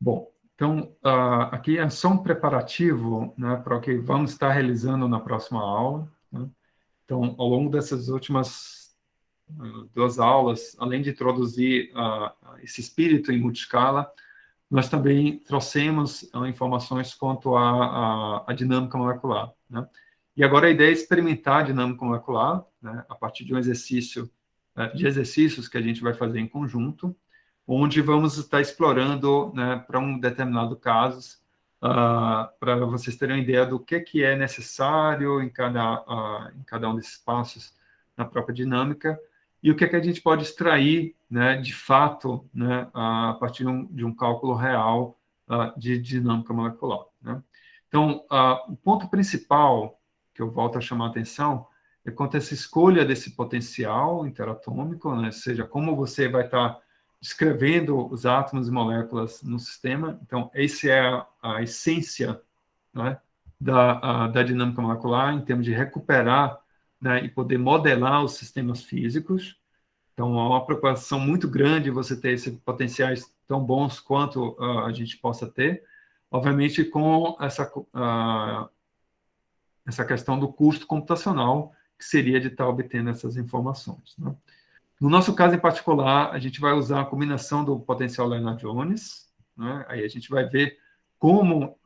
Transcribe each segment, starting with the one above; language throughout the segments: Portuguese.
Bom, então, aqui é só um preparativo, né, para o que vamos estar realizando na próxima aula, né? Então, ao longo dessas últimas duas aulas, além de introduzir esse espírito em multiscala, nós também trouxemos informações quanto à dinâmica molecular, né? E agora a ideia é experimentar a dinâmica molecular, né, a partir de um exercício, de exercícios que a gente vai fazer em conjunto, onde vamos estar explorando, né, para um determinado caso, para vocês terem uma ideia do que é necessário em cada um desses passos na própria dinâmica, e o que a gente pode extrair, né, de fato, né, a partir de um cálculo real de dinâmica molecular, né? Então, o ponto principal que eu volto a chamar a atenção é quanto a essa escolha desse potencial interatômico, né, ou seja, como você vai estar descrevendo os átomos e moléculas no sistema. Então, essa é a essência, né, da dinâmica molecular, em termos de recuperar, né, e poder modelar os sistemas físicos. Então, é uma preocupação muito grande você ter esses potenciais tão bons quanto a gente possa ter, obviamente com essa questão do custo computacional, que seria de estar obtendo essas informações, né? No nosso caso em particular, a gente vai usar a combinação do potencial Lennard-Jones, né? Aí a gente vai ver como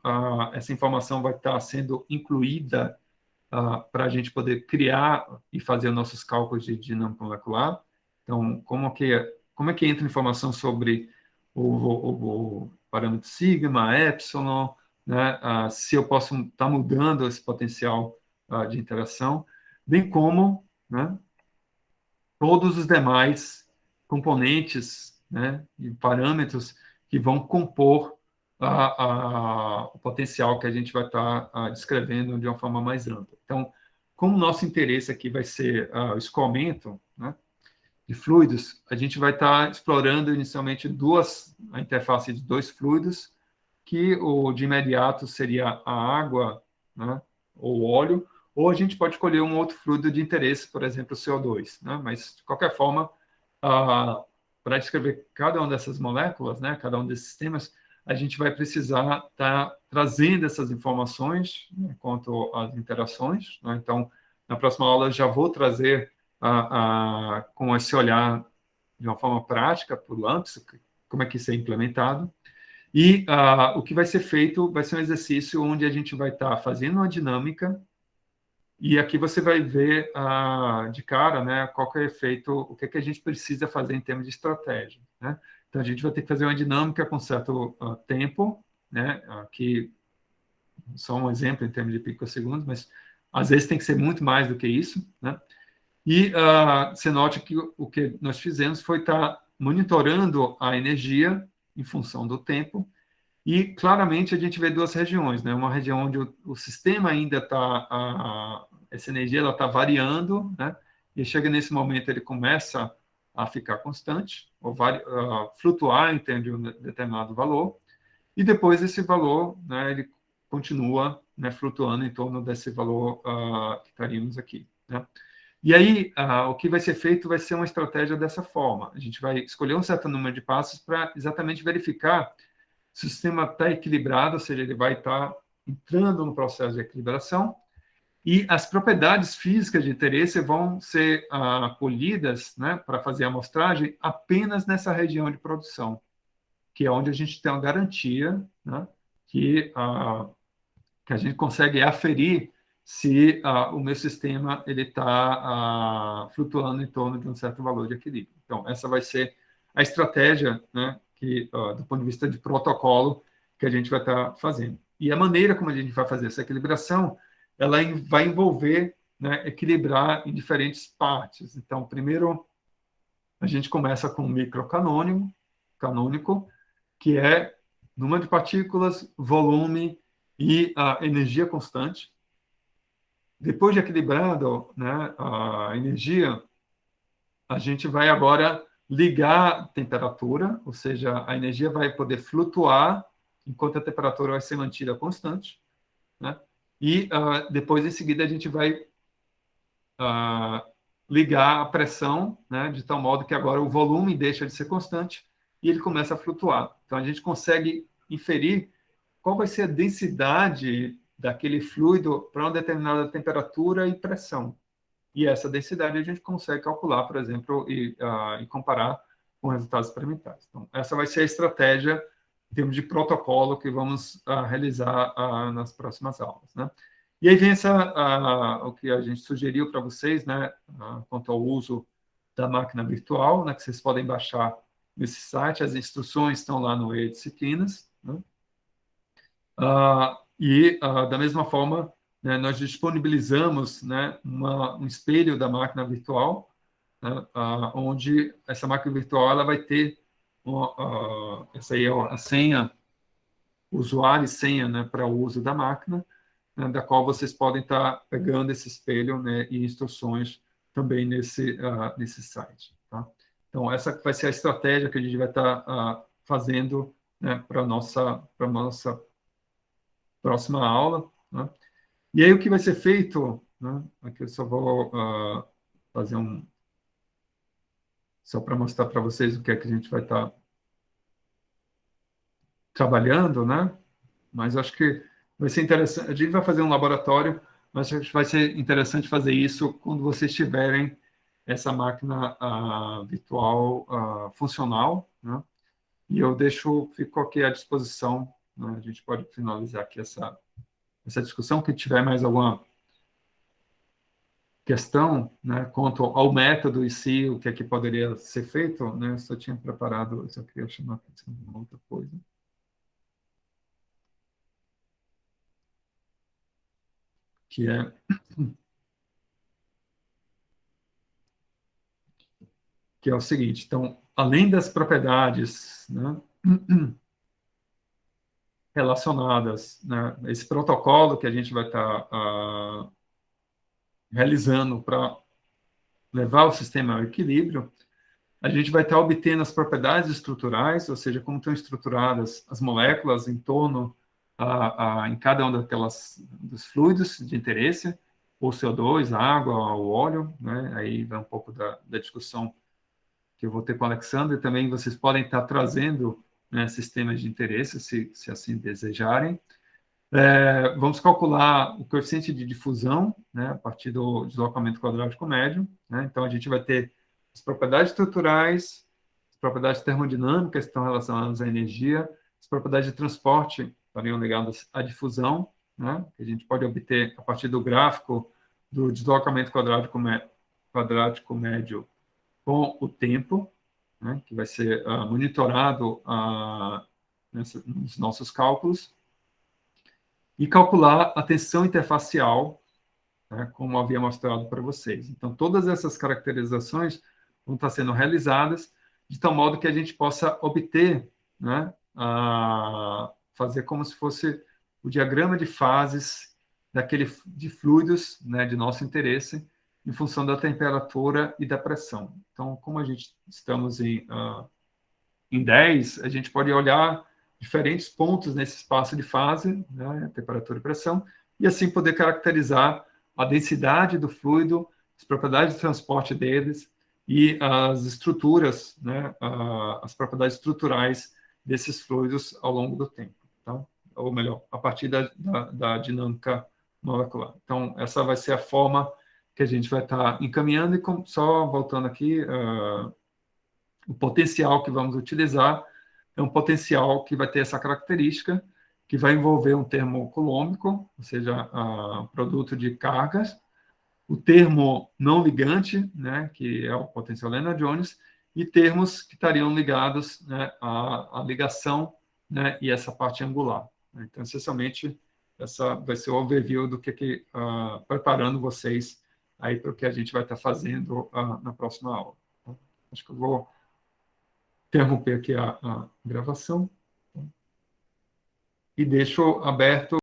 essa informação vai estar sendo incluída para a gente poder criar e fazer nossos cálculos de dinâmica molecular. Então, como é que entra informação sobre o parâmetro sigma, epsilon, né? Se eu posso estar mudando esse potencial de interação, bem como, né, todos os demais componentes, né, e parâmetros que vão compor o potencial que a gente vai estar descrevendo de uma forma mais ampla. Então, como o nosso interesse aqui vai ser o escoamento, né, de fluidos, a gente vai estar explorando inicialmente a interface de dois fluidos, que de imediato seria a água, né, ou o óleo, ou a gente pode escolher um outro fluido de interesse, por exemplo, o CO2, né? Mas, de qualquer forma, para descrever cada uma dessas moléculas, né, cada um desses sistemas, a gente vai precisar estar trazendo essas informações, né, quanto às interações, né? Então, na próxima aula, eu já vou trazer com esse olhar de uma forma prática para o LAMPS, como é que isso é implementado. E o que vai ser feito vai ser um exercício onde a gente vai estar fazendo uma dinâmica, e aqui você vai ver de cara, né, qual que é o efeito, o que a gente precisa fazer em termos de estratégia, né? Então, a gente vai ter que fazer uma dinâmica com certo tempo, né, aqui só um exemplo em termos de picosegundos, mas às vezes tem que ser muito mais do que isso, né? E você note que o que nós fizemos foi estar monitorando a energia em função do tempo, e claramente a gente vê duas regiões, né? Uma região onde o sistema ainda está, essa energia ela está variando, né? E chega nesse momento ele começa a ficar constante, ou flutuar em termos de um determinado valor, e depois esse valor, né, ele continua, né, flutuando em torno desse valor que estaríamos aqui, né? E aí, o que vai ser feito vai ser uma estratégia dessa forma. A gente vai escolher um certo número de passos para exatamente verificar se o sistema está equilibrado, ou seja, ele vai estar entrando no processo de equilibração, e as propriedades físicas de interesse vão ser colhidas, né, para fazer a amostragem apenas nessa região de produção, que é onde a gente tem uma garantia, né, que a gente consegue aferir se o meu sistema ele está flutuando em torno de um certo valor de equilíbrio. Então, essa vai ser a estratégia, né, que, do ponto de vista de protocolo, que a gente vai estar fazendo. E a maneira como a gente vai fazer essa equilibração, ela vai envolver, né, equilibrar em diferentes partes. Então, primeiro, a gente começa com o microcanônico, que é número de partículas, volume e a energia constante. Depois de equilibrado, né, a energia, a gente vai agora ligar a temperatura, ou seja, a energia vai poder flutuar enquanto a temperatura vai ser mantida constante, né? E depois, em seguida, a gente vai ligar a pressão, né, de tal modo que agora o volume deixa de ser constante e ele começa a flutuar. Então, a gente consegue inferir qual vai ser a densidade daquele fluido para uma determinada temperatura e pressão. E essa densidade a gente consegue calcular, por exemplo, e comparar com resultados experimentais. Então, essa vai ser a estratégia em termos de protocolo que vamos realizar nas próximas aulas, né? E aí vem o que a gente sugeriu para vocês, né, quanto ao uso da máquina virtual, né, que vocês podem baixar nesse site. As instruções estão lá no E-Disciplinas, né? Da mesma forma, né, nós disponibilizamos, né, um espelho da máquina virtual, né, onde essa máquina virtual ela vai ter essa aí é a senha, usuário e senha, né, para o uso da máquina, né, da qual vocês podem estar pegando esse espelho, né, e instruções também nesse site. Tá? Então, essa vai ser a estratégia que a gente vai estar fazendo, né, para a nossa próxima aula. Né? E aí, o que vai ser feito, né, aqui eu só vou fazer só para mostrar para vocês o que é que a gente vai estar trabalhando, né? Mas acho que vai ser interessante. A gente vai fazer um laboratório, mas acho que vai ser interessante fazer isso quando vocês tiverem essa máquina virtual funcional, né? E eu fico aqui à disposição, né? A gente pode finalizar aqui essa discussão. Quem tiver mais alguma questão, né, quanto ao método em si, o que é que poderia ser feito, né? Eu só tinha preparado, eu só queria chamar a atenção de uma outra coisa. Que é o seguinte, então, além das propriedades, né, relacionadas, né, a esse protocolo que a gente vai estar realizando para levar o sistema ao equilíbrio, a gente vai estar obtendo as propriedades estruturais, ou seja, como estão estruturadas as moléculas em torno, em cada um dos fluidos de interesse, ou CO2, a água, o óleo, né? Aí vai um pouco da discussão que eu vou ter com o Alexandre. Também vocês podem estar trazendo, né, sistemas de interesse, se assim desejarem. Vamos calcular o coeficiente de difusão, né, a partir do deslocamento quadrático médio. Né? Então, a gente vai ter as propriedades estruturais, as propriedades termodinâmicas que estão relacionadas à energia, as propriedades de transporte estariam ligadas à difusão, né, que a gente pode obter a partir do gráfico do deslocamento quadrático médio com o tempo, né, que vai ser monitorado nos nossos cálculos, e calcular a tensão interfacial, né, como havia mostrado para vocês. Então, todas essas caracterizações vão estar sendo realizadas de tal modo que a gente possa obter, né, fazer como se fosse o diagrama de fases de fluidos, né, de nosso interesse, em função da temperatura e da pressão. Então, como a gente estamos em 10, a gente pode olhar diferentes pontos nesse espaço de fase, né, temperatura e pressão, e assim poder caracterizar a densidade do fluido, as propriedades de transporte deles e as estruturas, né, as propriedades estruturais desses fluidos ao longo do tempo, tá? Ou melhor, a partir da dinâmica molecular. Então, essa vai ser a forma que a gente vai estar encaminhando, e só voltando aqui, o potencial que vamos utilizar é um potencial que vai ter essa característica, que vai envolver um termo coulombico, ou seja, produto de cargas, o termo não ligante, né, que é o potencial Lennard-Jones, e termos que estariam ligados, né, à ligação, né, e essa parte angular. Então, essencialmente, essa vai ser o overview do que preparando vocês aí para o que a gente vai estar fazendo na próxima aula. Acho que eu vou interromper aqui a gravação e deixo aberto